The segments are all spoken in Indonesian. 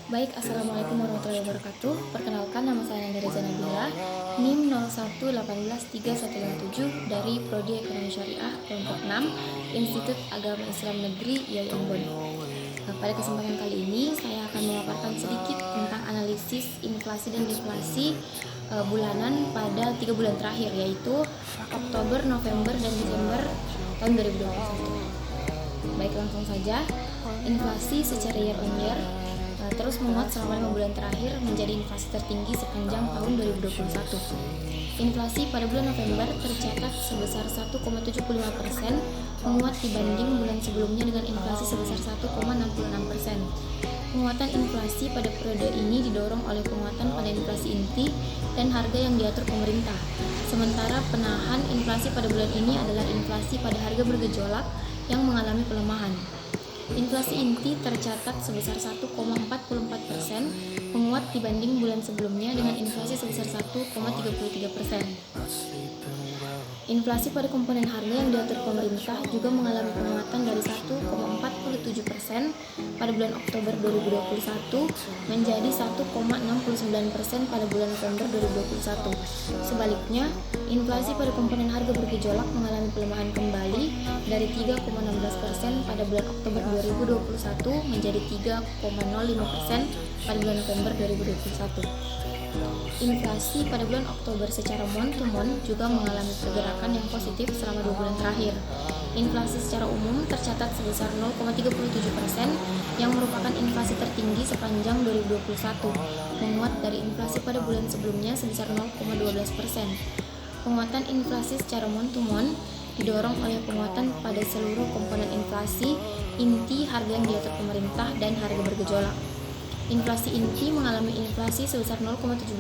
Baik, Assalamualaikum warahmatullahi wabarakatuh. Perkenalkan, nama saya Nanda Nabila, NIM 01183157 dari Prodi Ekonomi Syariah kelompok 6, Institut Agama Islam Negeri IAI Ambon. Pada kesempatan kali ini saya akan memaparkan sedikit tentang analisis inflasi dan deflasi bulanan pada 3 bulan terakhir, yaitu Oktober, November, dan Desember tahun 2021. Baik, langsung saja. Inflasi secara year on year terus menguat selama 5 bulan terakhir, menjadi inflasi tertinggi sepanjang tahun 2021. Inflasi pada bulan November tercatat sebesar 1,75%, menguat dibanding bulan sebelumnya dengan inflasi sebesar 1,66%. Penguatan inflasi pada periode ini didorong oleh penguatan pada inflasi inti dan harga yang diatur pemerintah. Sementara penahan inflasi pada bulan ini adalah inflasi pada harga bergejolak yang mengalami pelemahan. Inflasi inti tercatat sebesar 1,44%, menguat dibanding bulan sebelumnya dengan inflasi sebesar 1,33%. Inflasi pada komponen harga yang diatur pemerintah juga mengalami penguatan dari 1,47% pada bulan Oktober 2021 menjadi 1,69% pada bulan November 2021. Sebaliknya, inflasi pada komponen harga bergejolak mengalami pelemahan kembali dari 3,16% pada bulan Oktober 2021 menjadi 3,05% pada bulan November 2021. Inflasi pada bulan Oktober secara month-to-month juga mengalami pergerakan yang positif selama 2 bulan terakhir. Inflasi secara umum tercatat sebesar 0,37%, yang merupakan inflasi tertinggi sepanjang 2021, menguat dari inflasi pada bulan sebelumnya sebesar 0,12%. Penguatan inflasi secara month-to-month didorong oleh penguatan pada seluruh komponen inflasi inti, harga yang diatur pemerintah, dan harga bergejolak. Inflasi inti mengalami inflasi sebesar 0,17%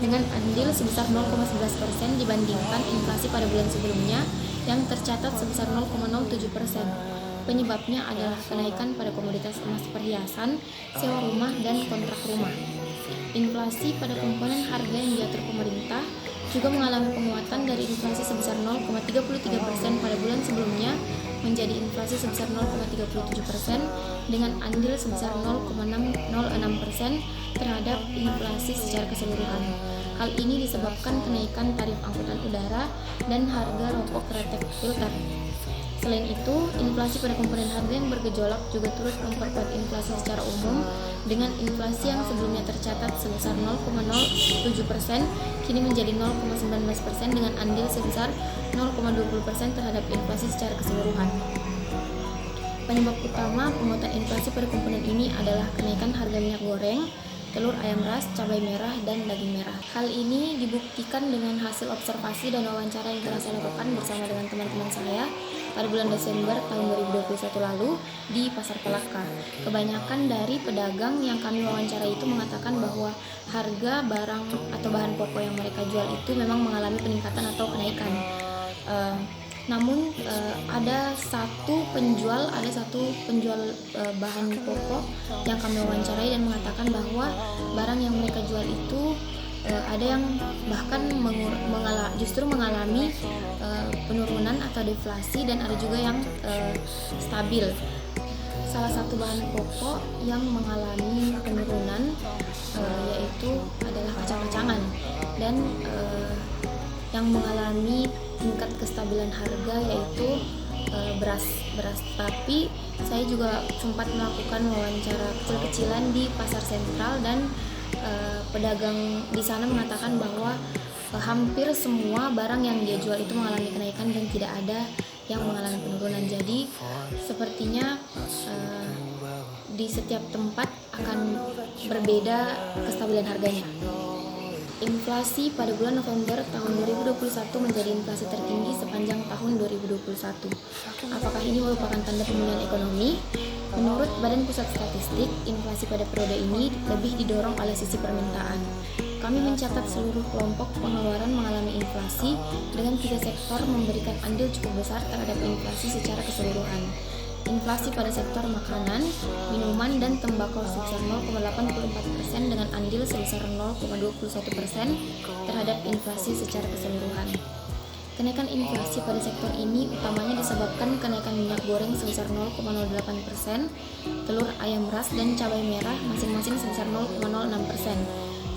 dengan andil sebesar 0,11% dibandingkan inflasi pada bulan sebelumnya yang tercatat sebesar 0,07%. Penyebabnya adalah kenaikan pada komoditas emas perhiasan, sewa rumah, dan kontrak rumah. Inflasi pada komponen harga yang diatur pemerintah juga mengalami penguatan dari inflasi sebesar 0,33% pada bulan sebelumnya menjadi inflasi sebesar 0,37% dengan andil sebesar 0,06% terhadap inflasi secara keseluruhan. Hal ini disebabkan kenaikan tarif angkutan udara dan harga rokok kretek filter. Selain itu, inflasi pada komponen harga yang bergejolak juga turut memperkuat inflasi secara umum, dengan inflasi yang sebelumnya tercatat sebesar 0,07% kini menjadi 0,19% dengan andil sebesar 0,20% terhadap inflasi secara keseluruhan. Penyebab utama penguatan inflasi pada komponen ini adalah kenaikan harga minyak goreng, telur ayam ras, cabai merah, dan daging merah. Hal ini dibuktikan dengan hasil observasi dan wawancara yang telah saya lakukan bersama dengan teman-teman saya pada bulan Desember tahun 2021 lalu di Pasar Palaka. Kebanyakan dari pedagang yang kami wawancara itu mengatakan bahwa harga barang atau bahan pokok yang mereka jual itu memang mengalami peningkatan atau kenaikan. Namun ada satu penjual bahan pokok yang kami wawancarai dan mengatakan bahwa barang yang mereka jual itu ada yang bahkan justru mengalami penurunan atau deflasi, dan ada juga yang stabil. Salah satu bahan pokok yang mengalami penurunan yaitu adalah kacang-kacangan, dan yang mengalami tingkat kestabilan harga yaitu beras. Tapi saya juga sempat melakukan wawancara kecil-kecilan di pasar sentral, dan pedagang di sana mengatakan bahwa hampir semua barang yang dia jual itu mengalami kenaikan dan tidak ada yang mengalami penurunan. Jadi sepertinya di setiap tempat akan berbeda kestabilan harganya. Inflasi pada bulan November tahun 2021 menjadi inflasi tertinggi sepanjang tahun 2021. Apakah ini merupakan tanda pemulihan ekonomi? Menurut Badan Pusat Statistik, inflasi pada periode ini lebih didorong oleh sisi permintaan. Kami mencatat seluruh kelompok pengeluaran mengalami inflasi, dengan 3 sektor memberikan andil cukup besar terhadap inflasi secara keseluruhan. Inflasi pada sektor makanan, minuman, dan tembakau sebesar 0,84% dengan andil sebesar 0,21% terhadap inflasi secara keseluruhan. Kenaikan inflasi pada sektor ini utamanya disebabkan kenaikan minyak goreng sebesar 0,08%, telur ayam ras dan cabai merah masing-masing sebesar 0,06%,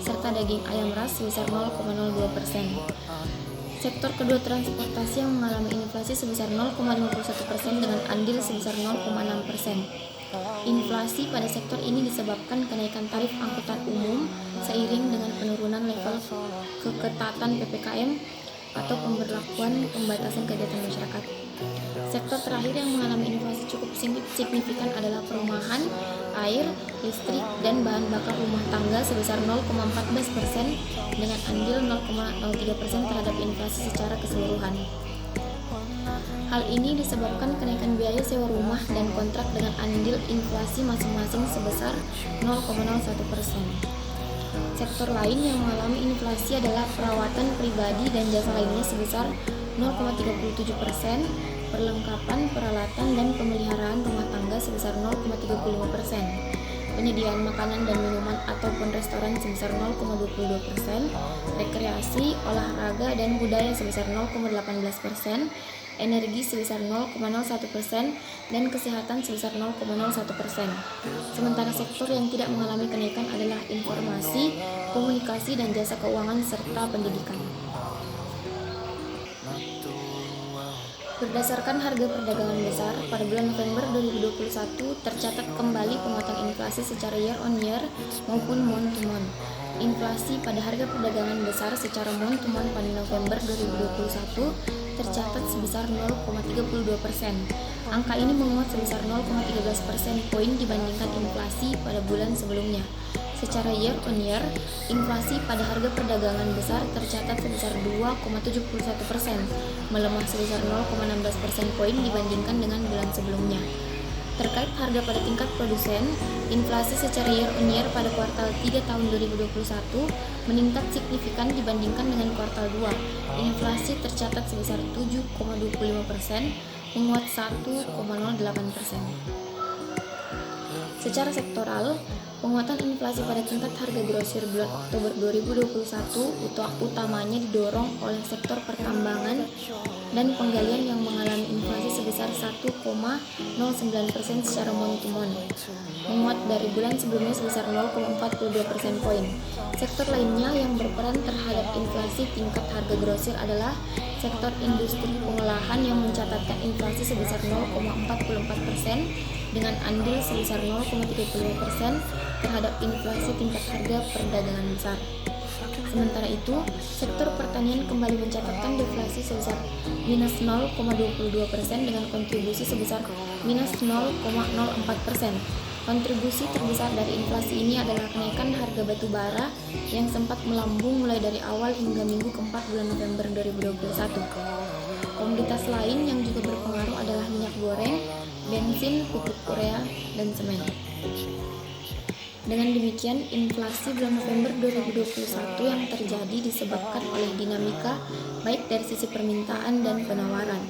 serta daging ayam ras sebesar 0,02%. Sektor kedua transportasi yang mengalami inflasi sebesar 0,51% dengan andil sebesar 0,6%. Inflasi pada sektor ini disebabkan kenaikan tarif angkutan umum seiring dengan penurunan level keketatan PPKM atau pemberlakuan pembatasan kegiatan masyarakat. Sektor terakhir yang mengalami inflasi cukup signifikan adalah perumahan, air, listrik, dan bahan bakar rumah tangga sebesar 0,14% dengan andil 0,03% terhadap inflasi secara keseluruhan. Hal ini disebabkan kenaikan biaya sewa rumah dan kontrak dengan andil inflasi masing-masing sebesar 0,01%. Sektor lain yang mengalami inflasi adalah perawatan pribadi dan jasa lainnya sebesar 0,37%, perlengkapan, peralatan, dan pemeliharaan rumah tangga sebesar 0,35%, penyediaan makanan dan minuman ataupun restoran sebesar 0,22%, rekreasi, olahraga, dan budaya sebesar 0,18%, energi sebesar 0,01%, dan kesehatan sebesar 0,01%. Sementara sektor yang tidak mengalami kenaikan adalah informasi, komunikasi, dan jasa keuangan serta pendidikan. Berdasarkan harga perdagangan besar, pada bulan November 2021 tercatat kembali penguatan inflasi secara year on year maupun month to month. Inflasi pada harga perdagangan besar secara month to month pada November 2021 tercatat sebesar 0,32%. Angka ini menguat sebesar 0,13% poin dibandingkan inflasi pada bulan sebelumnya. Secara year on year, inflasi pada harga perdagangan besar tercatat sebesar 2,71%, melemah sebesar 0,16% poin dibandingkan dengan bulan sebelumnya. Terkait harga pada tingkat produsen, inflasi secara year on year pada kuartal 3 tahun 2021 meningkat signifikan dibandingkan dengan kuartal 2. Inflasi tercatat sebesar 7,25%, menguat 1,08%. Secara sektoral, penguatan inflasi pada tingkat harga grosir bulan Oktober 2021 utamanya didorong oleh sektor pertambangan dan penggalian yang mengalami inflasi sebesar 1,09% secara month to month, menguat dari bulan sebelumnya sebesar 0,42% poin. Sektor lainnya yang berperan terhadap inflasi tingkat harga grosir adalah sektor industri pengolahan yang mencatatkan inflasi sebesar 0,44% dengan andil sebesar 0,35% terhadap inflasi tingkat harga perdagangan besar. Sementara itu, sektor pertanian kembali mencatatkan deflasi sebesar minus 0,22% dengan kontribusi sebesar minus 0,04%. Kontribusi terbesar dari inflasi ini adalah kenaikan harga batu bara yang sempat melambung mulai dari awal hingga minggu keempat bulan November 2021. Komoditas lain yang juga berpengaruh adalah minyak goreng, bensin, pupuk urea, dan semen. Dengan demikian, inflasi bulan November 2021 yang terjadi disebabkan oleh dinamika baik dari sisi permintaan dan penawaran.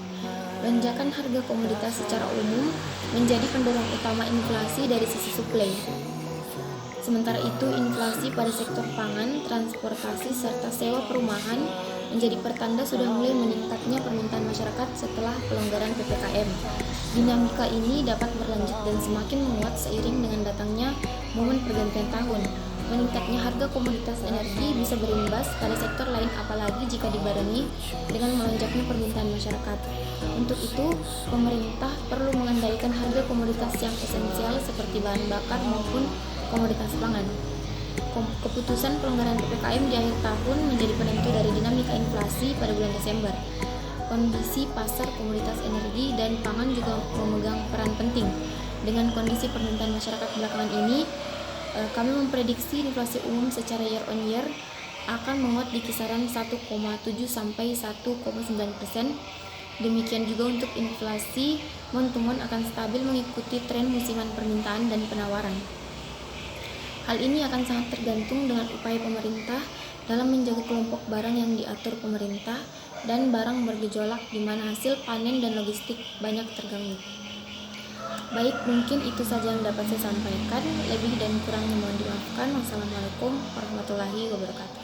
Lonjakan harga komoditas secara umum menjadi pendorong utama inflasi dari sisi suplai. Sementara itu, inflasi pada sektor pangan, transportasi, serta sewa perumahan menjadi pertanda sudah mulai meningkatnya permintaan masyarakat setelah pelonggaran PPKM. Dinamika ini dapat berlanjut dan semakin menguat seiring dengan datangnya momen pergantian tahun. Meningkatnya harga komoditas energi bisa berimbas pada sektor lain apalagi jika dibarengi dengan melonjaknya permintaan masyarakat. Untuk itu, pemerintah perlu mengendalikan harga komoditas yang esensial seperti bahan bakar maupun komoditas pangan. Keputusan pelonggaran PPKM di akhir tahun menjadi penentu dari dinamika inflasi pada bulan Desember. Kondisi pasar komoditas energi dan pangan juga memegang peran penting. Dengan kondisi permintaan masyarakat belakangan ini, kami memprediksi inflasi umum secara year on year akan menguat di kisaran 1,7 sampai 1,9%. Demikian juga untuk inflasi month to month akan stabil mengikuti tren musiman permintaan dan penawaran. Hal ini akan sangat tergantung dengan upaya pemerintah dalam menjaga kelompok barang yang diatur pemerintah dan barang bergejolak di mana hasil panen dan logistik banyak terganggu. Baik, mungkin itu saja yang dapat saya sampaikan. Lebih dan kurangnya mohon dimaafkan. Wassalamualaikum warahmatullahi wabarakatuh.